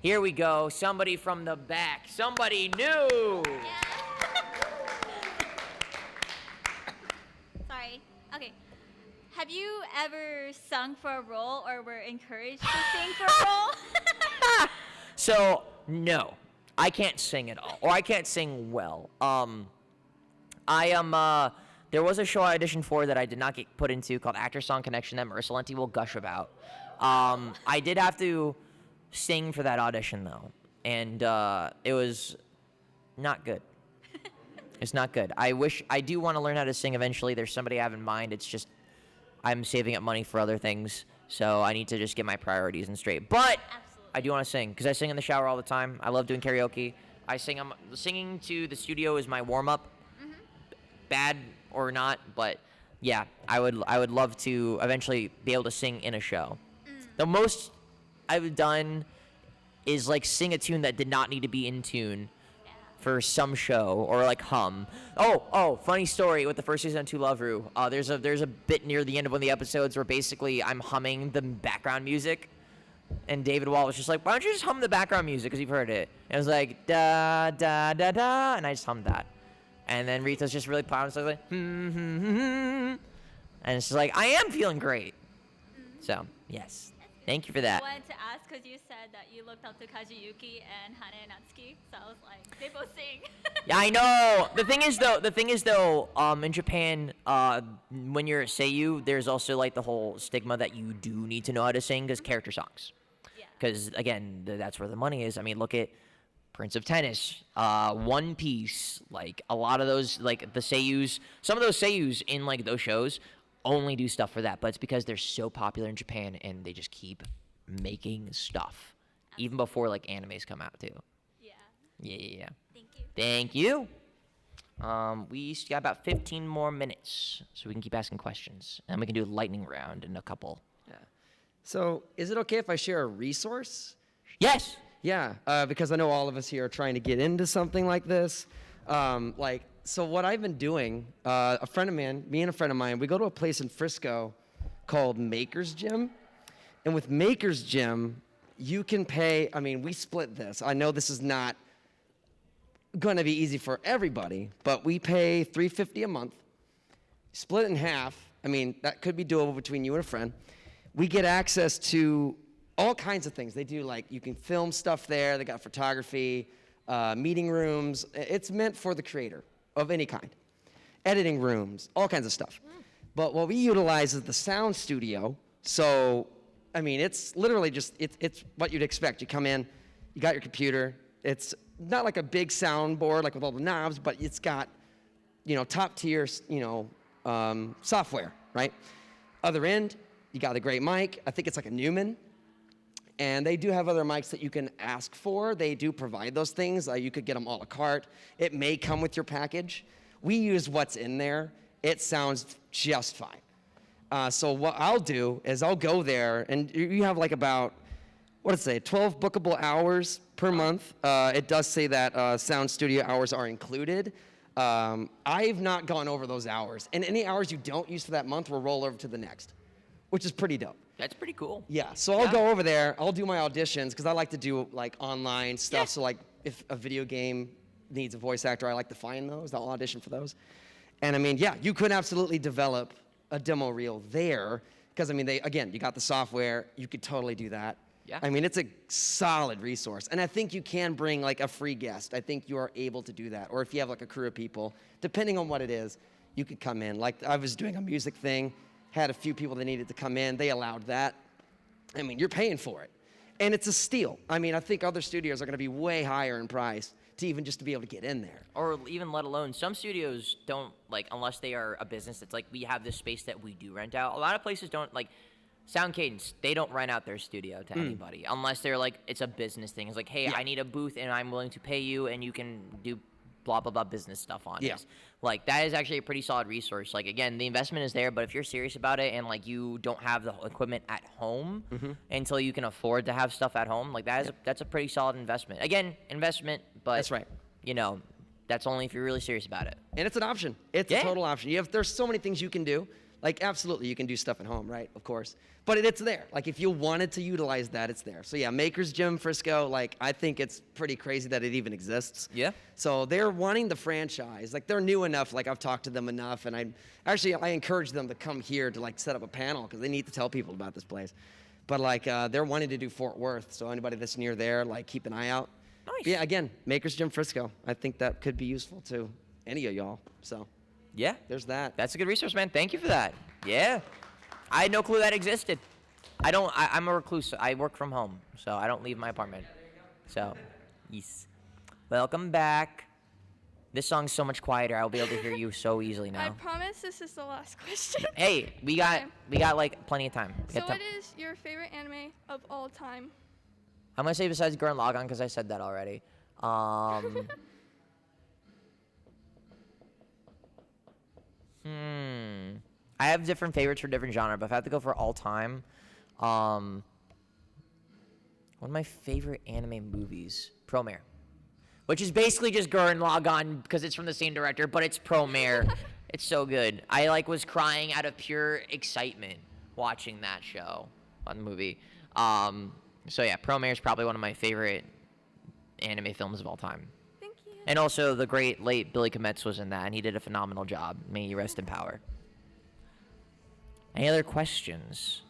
Here we go. Somebody from the back. Somebody new. Sorry. Okay. Have you ever sung for a role or were encouraged to sing for a role? So, no. I can't sing at all. Or I can't sing well. There was a show I auditioned for that I did not get put into called Actor Song Connection that Marissa Lenti will gush about. I did have to sing for that audition though. And it was not good. It's not good. I do want to learn how to sing eventually. There's somebody I have in mind. It's just I'm saving up money for other things, so I need to just get my priorities in straight. But Absolutely. I do want to sing because I sing in the shower all the time. I love doing karaoke. Singing to the studio is my warm up. Bad or not, but yeah, I would love to eventually be able to sing in a show. The most I've done is like sing a tune that did not need to be in tune for some show or like hum. Oh, funny story with the first season of To Love Ru. There's a bit near the end of one of the episodes where basically I'm humming the background music, and David Wall was just like, "Why don't you just hum the background music because you've heard it?" And it was like da da da da, and I just hummed that. And then Rita's just really proud, so I was like, and it's just like I am feeling great. So yes, thank you for that. I wanted to ask because you said that you looked up to Kazuyuki and Hane Natsuki, so I was like, they both sing. Yeah, I know. The thing is though, in Japan, when you're a seiyuu, there's also like the whole stigma that you do need to know how to sing because character songs. Yeah. Because again, that's where the money is. I mean, look at Prince of Tennis, One Piece, like a lot of those, like the seiyus. Some of those seiyus in like those shows only do stuff for that, but it's because they're so popular in Japan and they just keep making stuff, even before like animes come out too. Yeah. Yeah. Thank you. Thank you. We got about 15 more minutes, so we can keep asking questions, and we can do a lightning round in a couple. Yeah. So, is it okay if I share a resource? Yes. Yeah, because I know all of us here are trying to get into something like this. So what I've been doing, me and a friend of mine, we go to a place in Frisco called Maker's Gym. And with Maker's Gym, you can pay, we split this. I know this is not going to be easy for everybody, but we pay $350 a month, split it in half. That could be doable between you and a friend. We get access to all kinds of things. They do you can film stuff there. They got photography, meeting rooms. It's meant for the creator of any kind. Editing rooms, all kinds of stuff. But what we utilize is the sound studio. So, it's literally just, it's what you'd expect. You come in, you got your computer. It's not like a big soundboard, like with all the knobs, but it's got, top tier, software, right? Other end, you got a great mic. I think it's like a Newman. And they do have other mics that you can ask for. They do provide those things. You could get them a la carte. It may come with your package. We use what's in there. It sounds just fine. So what I'll do is I'll go there, and you have like about, what does it say, 12 bookable hours per month. It does say that sound studio hours are included. I've not gone over those hours. And any hours you don't use for that month will roll over to the next, which is pretty dope. That's pretty cool. Yeah, so I'll go over there. I'll do my auditions because I like to do like online stuff. Yeah. So like if a video game needs a voice actor, I like to find those. I'll audition for those. And I mean, yeah, you could absolutely develop a demo reel there because I mean, you got the software. You could totally do that. Yeah. I mean, it's a solid resource. And I think you can bring like a free guest. I think you are able to do that. Or if you have like a crew of people, depending on what it is, you could come in. Like I was doing a music thing, had a few people that needed to come in. They allowed that. I mean, you're paying for it. And it's a steal. I mean, I think other studios are going to be way higher in price to even just to be able to get in there. Or even let alone, some studios don't, like, unless they are a business, it's like we have this space that we do rent out. A lot of places don't, like, Sound Cadence, they don't rent out their studio to anybody unless they're like, it's a business thing. It's like, hey, I need a booth and I'm willing to pay you and you can do blah, blah, blah business stuff on it. Like, that is actually a pretty solid resource. Like, again, the investment is there, but if you're serious about it and, like, you don't have the equipment at home until you can afford to have stuff at home, like, that's a pretty solid investment. Again, investment, but, That's right. You know, that's only if you're really serious about it. And it's an option. It's a total option. There's so many things you can do. Like, absolutely, you can do stuff at home, right? Of course. But it's there. Like, if you wanted to utilize that, it's there. So, yeah, Maker's Gym, Frisco, like, I think it's pretty crazy that it even exists. Yeah. So they're wanting the franchise. Like, they're new enough. Like, I've talked to them enough. And I encourage them to come here to, like, set up a panel because they need to tell people about this place. But, like, they're wanting to do Fort Worth. So anybody that's near there, like, keep an eye out. Nice. Yeah, again, Maker's Gym, Frisco. I think that could be useful to any of y'all. So. Yeah. There's that. That's a good resource, man. Thank you for that. Yeah. I had no clue that existed. I'm a recluse. I work from home, so I don't leave my apartment. So, yes. Welcome back. This song's so much quieter. I'll be able to hear you so easily now. I promise this is the last question. Hey, we got like plenty of time. So what is your favorite anime of all time? I'm gonna say besides Gurren Lagann because I said that already. I have different favorites for different genre, but if I have to go for all time, one of my favorite anime movies, Promare, which is basically just Gurren Lagann because it's from the same director, but it's Promare. It's so good. I was crying out of pure excitement watching that show on the movie. So yeah, Promare is probably one of my favorite anime films of all time. Thank you. And also, the great late Billy Kometz was in that, and he did a phenomenal job. May he rest in power. Any other questions?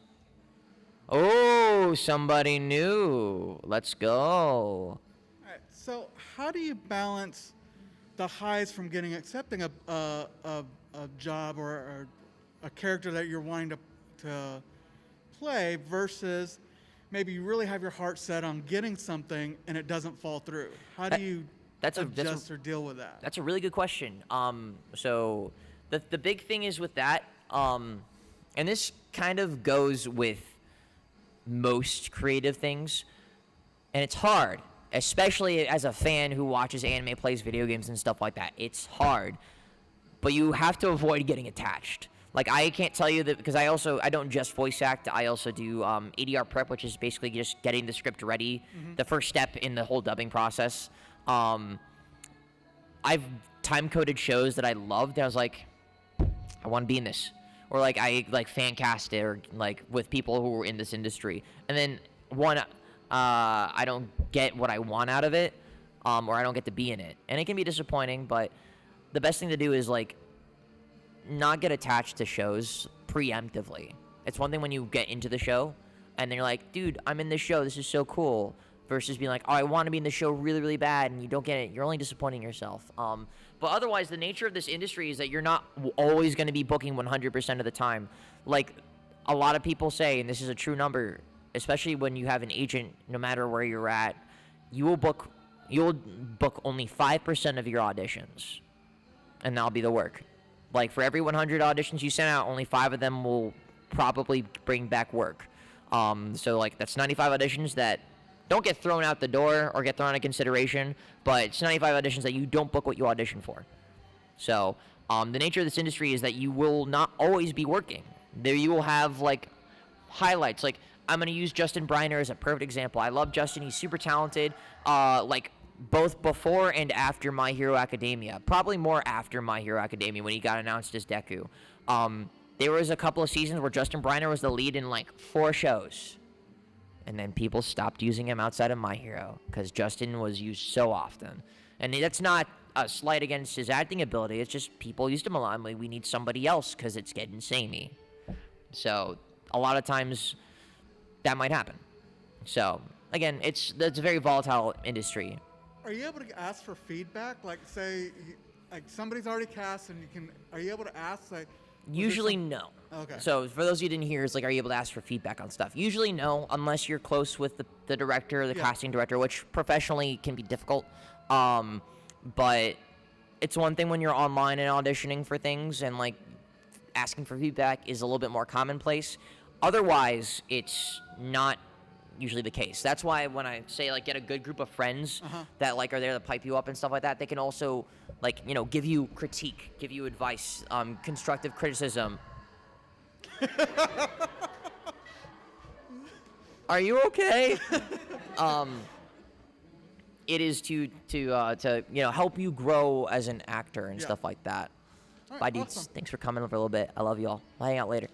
Oh, somebody new. Let's go. All right. So, how do you balance the highs from accepting a job or a character that you're wanting to play versus maybe you really have your heart set on getting something and it doesn't fall through? How do you adjust or deal with that? That's a really good question. So the big thing is with that, and this kind of goes with most creative things, and it's hard, especially as a fan who watches anime, plays video games and stuff like that. It's hard, but you have to avoid getting attached. Like, I can't tell you that because I don't just voice act. I also do ADR prep, which is basically just getting the script ready, the first step in the whole dubbing process. I've time-coded shows that I loved. I was like, I want to be in this. Or, like, I, fan cast it, or, with people who were in this industry. And then, I don't get what I want out of it, or I don't get to be in it. And it can be disappointing, but the best thing to do is, not get attached to shows preemptively. It's one thing when you get into the show, and then you're like, dude, I'm in this show, this is so cool, versus being like, oh, I want to be in the show really, really bad, and you don't get it. You're only disappointing yourself. But otherwise, the nature of this industry is that you're not always going to be booking 100% of the time. Like a lot of people say, and this is a true number, especially when you have an agent, no matter where you're at, you'll book only 5% of your auditions, and that'll be the work. Like, for every 100 auditions you send out, only 5 of them will probably bring back work. So like that's 95 auditions that don't get thrown out the door or get thrown out of consideration, but it's 95 auditions that you don't book what you audition for. So the nature of this industry is that you will not always be working. There you will have like highlights. Like I'm going to use Justin Briner as a perfect example. I love Justin. He's super talented. Like both before and after My Hero Academia. Probably more after My Hero Academia when he got announced as Deku. There was a couple of seasons where Justin Briner was the lead in like 4 shows. And then people stopped using him outside of My Hero because Justin was used so often. And that's not a slight against his acting ability. It's just people used him a lot. We need somebody else because it's getting samey. So a lot of times that might happen. So again, it's a very volatile industry. Are you able to ask for feedback? Like, say, like somebody's already cast, and are you able to ask, like? Usually no. Okay. So for those of you who didn't hear, it's like, are you able to ask for feedback on stuff? Usually no, unless you're close with the director, the casting director, which professionally can be difficult. But it's one thing when you're online and auditioning for things, and like asking for feedback is a little bit more commonplace. Otherwise, it's not usually the case. That's why when I say like get a good group of friends that like are there to pipe you up and stuff like that, they can also like, you know, give you critique, give you advice, constructive criticism. Are you okay? It is to you know, help you grow as an actor and stuff like that. All right, Bye, dudes. awesome. Thanks for coming over a little bit. I love you all. I'll hang out later.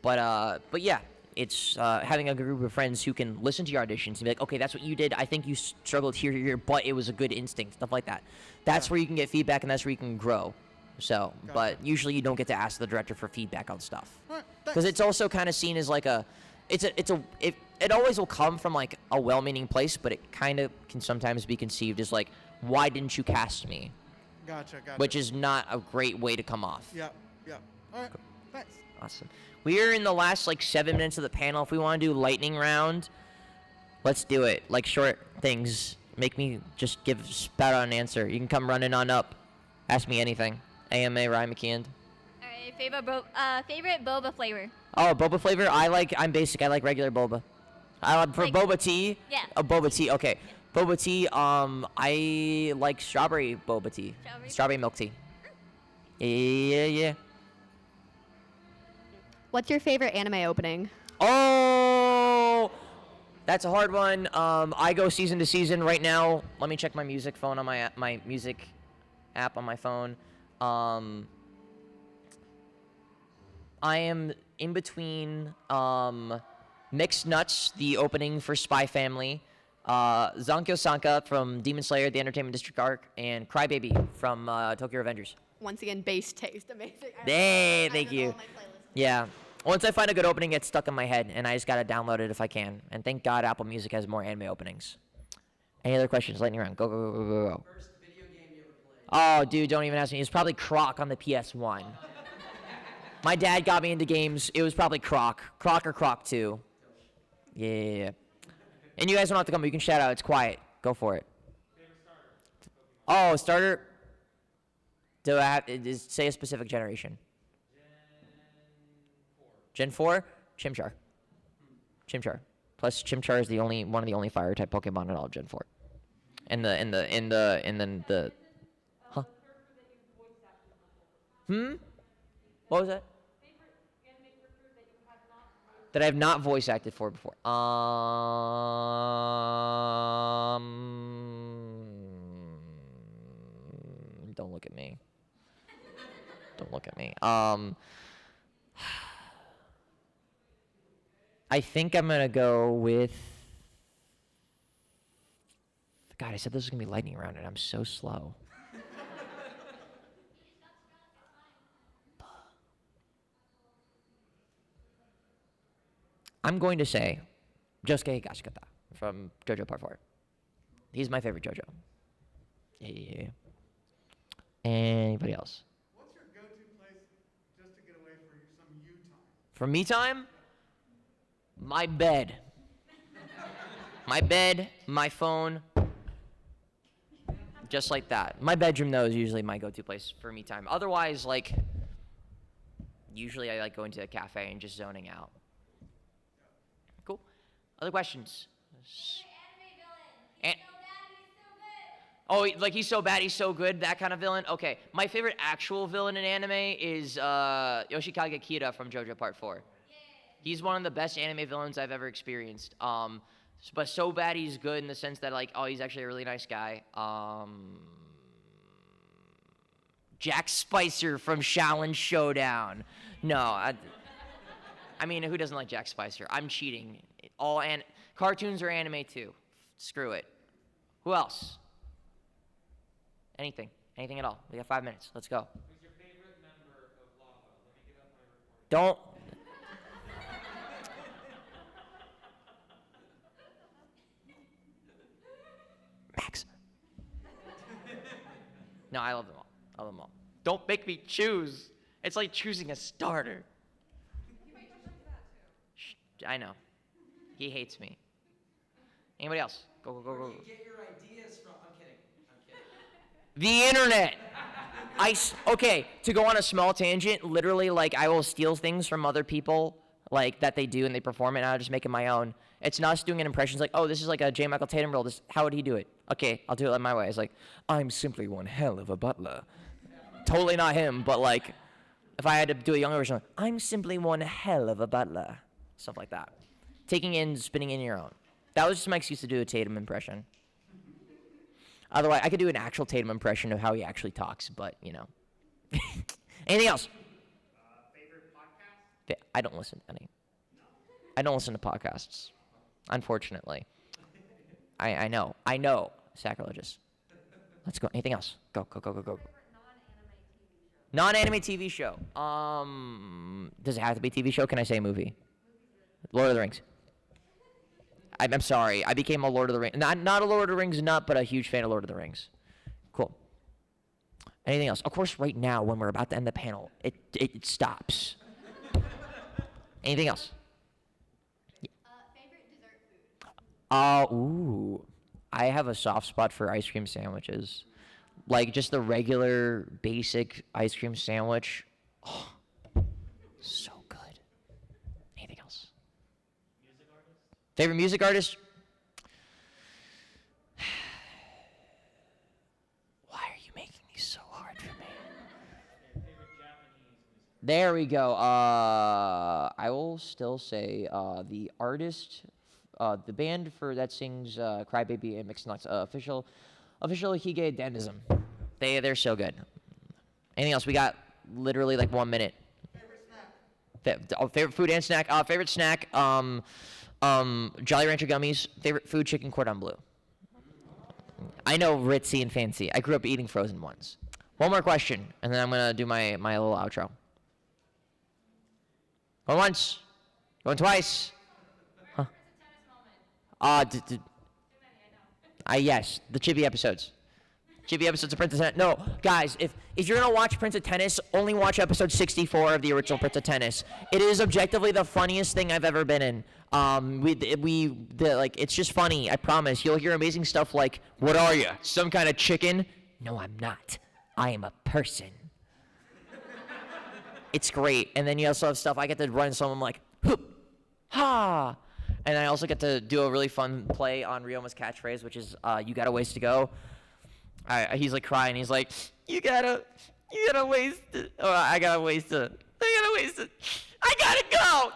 But yeah, it's having a group of friends who can listen to your auditions and be like, okay, that's what you did. I think you struggled here, but it was a good instinct, stuff like that. That's where you can get feedback, and that's where you can grow. So, but usually you don't get to ask the director for feedback on stuff. Because it's also kind of seen as like it always will come from like a well-meaning place, but it kind of can sometimes be conceived as like, why didn't you cast me? Gotcha. Which is not a great way to come off. Yeah. All right, thanks. Awesome. We are in the last like 7 minutes of the panel. If we want to do lightning round, let's do it. Like short things. Make me just spout out an answer. You can come running on up. Ask me anything. AMA Ryan McKeand. All right, favorite boba flavor. Oh, boba flavor. I'm basic. I like regular boba. For Like- boba tea. Yeah. Oh, boba tea. Okay. Boba tea. I like strawberry boba tea. Strawberry milk tea. Yeah. What's your favorite anime opening? Oh, that's a hard one. I go season to season right now. Let me check my music phone on my music app on my phone. I am in between Mixed Nuts, the opening for Spy Family, Zankyo Sanka from Demon Slayer, the Entertainment District arc, and Crybaby from Tokyo Revengers. Once again, bass taste. Amazing. Hey, thank you. Yeah. Once I find a good opening, it's stuck in my head, and I just gotta download it if I can. And thank God Apple Music has more anime openings. Any other questions? Lightning round. Go. First video game you ever played? Oh, dude, don't even ask me. It's probably Croc on the PS1. My dad got me into games. It was probably Croc. Croc or Croc 2. Yeah. And you guys don't have to come, but you can shout out. It's quiet. Go for it. Oh, starter. Do I have, say a specific generation? Gen 4? Chimchar. Plus Chimchar is one of the only fire type Pokemon in all of Gen 4. And then the Huh? What was that? That I have not voice acted for before. Don't look at me. I think I'm gonna go with. God, I said this was gonna be lightning round, and I'm so slow. I'm going to say Josuke Higashikata from JoJo Part 4. He's my favorite JoJo. Yeah. Anybody else? What's your go-to place just to get away for some you time? For me time? My bed. My phone. Just like that. My bedroom, though, is usually my go-to place for me time. Otherwise, like, usually I like going to a cafe and just zoning out. Other questions? An- Oh, like he's so bad, he's so good, that kind of villain? Okay. My favorite actual villain in anime is Yoshikage Kira from JoJo Part 4. He's one of the best anime villains I've ever experienced. But so bad he's good in the sense that, like, oh, he's actually a really nice guy. Jack Spicer from Shaolin Showdown. No, I mean, who doesn't like Jack Spicer? I'm cheating. Cartoons are anime too. Screw it. Who else? Anything at all. We got 5 minutes. Let's go. Who's your favorite member of Lava? Let me get up my report. Don't. Max. No, I love them all. I love them all. Don't make me choose. It's like choosing a starter. Shh, I know. He hates me. Anybody else? Go. Where do you get your ideas from? I'm kidding. The internet. Okay, to go on a small tangent, literally, like, I will steal things from other people, like, that they do and they perform it, and I'll just make it my own. It's not just doing an impression. It's like, oh, this is like a J. Michael Tatum role. How would he do it? Okay, I'll do it my way. It's like, I'm simply one hell of a butler. Totally not him, but, like, if I had to do a younger version, I'm simply one hell of a butler. Stuff like that. Taking in, spinning in your own. That was just my excuse to do a Tatum impression. Otherwise, I could do an actual Tatum impression of how he actually talks, but, you know. Anything else? Favorite podcast? I don't listen to any. I don't listen to podcasts, unfortunately. I know. Sacrilegious. Let's go. Anything else? Go. Non-anime TV show. Does it have to be a TV show? Can I say movie? Lord of the Rings. I'm sorry. I became a Lord of the Rings. Not a Lord of the Rings nut, but a huge fan of Lord of the Rings. Cool. Anything else? Of course, right now, when we're about to end the panel, it stops. Anything else? Favorite dessert food? Ooh. I have a soft spot for ice cream sandwiches. Like, just the regular, basic ice cream sandwich. Oh, so good. Anything else? Music artist? Favorite music artist? Why are you making these so hard for me? Favorite Japanese music? There we go. I will still say the artist, the band that sings "Crybaby" and "Mixed Nuts," official Hige Dandism. They're so good. Anything else? We got literally like 1 minute. Favorite snack. Favorite food and snack. Favorite snack. Jolly Rancher gummies. Favorite food: chicken cordon bleu. I know, ritzy and fancy. I grew up eating frozen ones. One more question, and then I'm gonna do my little outro. Going once. Going twice. Huh? Yes, the Chibi episodes. Chibi episodes of Prince of Tennis. No, guys, if you're gonna watch Prince of Tennis, only watch episode 64 of the original Prince of Tennis. It is objectively the funniest thing I've ever been in. It's just funny. I promise. You'll hear amazing stuff like, "What are you? Some kind of chicken?" No, I'm not. I am a person. It's great. And then you also have stuff. I get to run some. I'm like, "Hoop, ha." And I also get to do a really fun play on Ryoma's catchphrase, which is, "You got a ways to go." He's like crying. He's like, you got a ways to, I gotta go.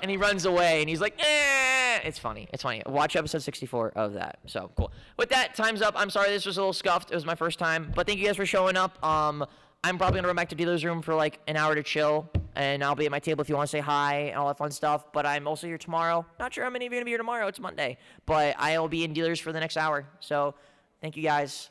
And he runs away, and he's like, eh. It's funny. Watch episode 64 of that. So cool. With that, time's up. I'm sorry this was a little scuffed. It was my first time, but thank you guys for showing up. I'm probably gonna run back to dealer's room for like an hour to chill, and I'll be at my table if you want to say hi and all that fun stuff. But I'm also here tomorrow. Not sure how many of you are gonna be here tomorrow. It's Monday, but I'll be in dealers for the next hour. So thank you guys.